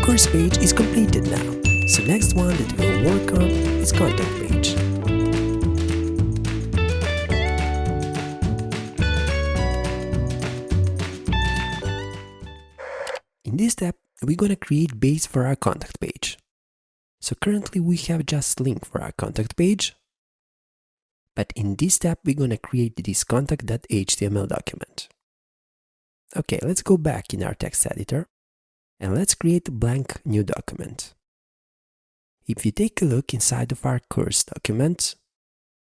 course page is completed now. So next one that we'll work on is contact page. In this step, we're going to create base for our contact page. So currently we have just link for our contact page. But in this step, we're going to create this contact.html document. Okay, let's go back in our text editor and let's create a blank new document. If you take a look inside of our course document,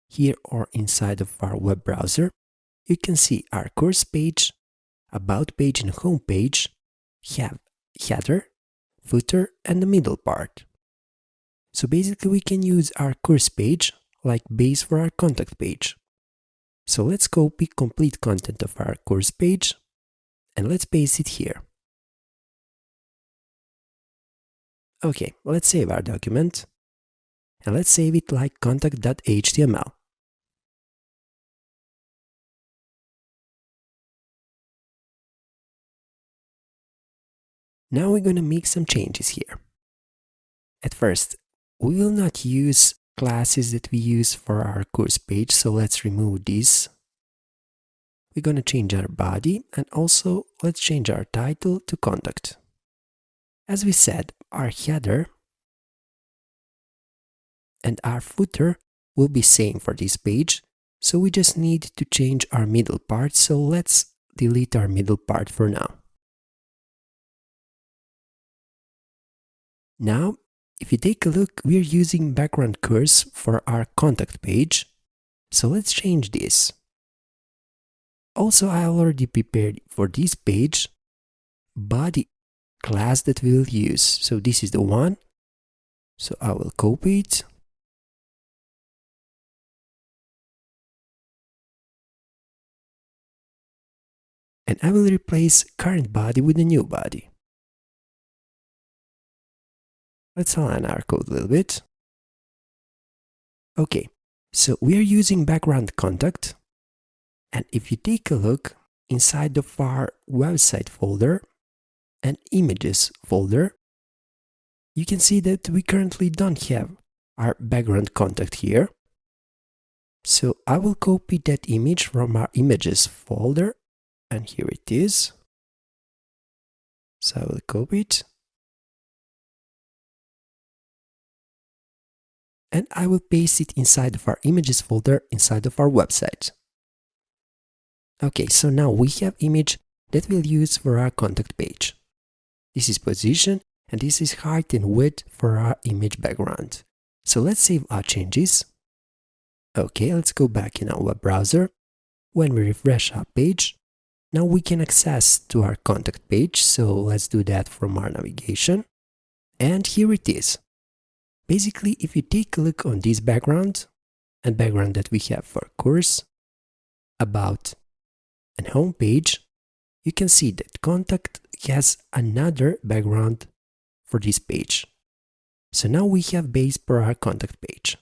here or inside of our web browser, you can see our course page, about page and home page have header, footer and the middle part. So basically we can use our course page like base for our contact page. So let's copy complete content of our course page and let's paste it here. Okay, let's save our document and let's save it like contact.html. Now we're going to make some changes here. At first, we will not use classes that we use for our course page, so let's remove this. We're going to change our body and also let's change our title to contact. As we said, our header and our footer will be same for this page, so we just need to change our middle part, so let's delete our middle part for now. Now, if you take a look, we're using background curse for our contact page, so let's change this. Also, I already prepared for this page body class that we'll use, so this is the one, so I will copy it. And I will replace current body with a new body. Let's align our code a little bit. Okay, so we are using background contact. And if you take a look inside of our website folder and images folder, you can see that we currently don't have our background contact here. So I will copy that image from our images folder and here it is. So I will copy it. And I will paste it inside of our images folder inside of our website. Okay, so now we have image that we'll use for our contact page. This is position and this is height and width for our image background. So let's save our changes. Okay, let's go back in our web browser. When we refresh our page, now we can access to our contact page, so let's do that from our navigation. And here it is. Basically, if you take a look on this background and background that we have for course, about and home page, you can see that contact has another background for this page. So now we have base for our contact page.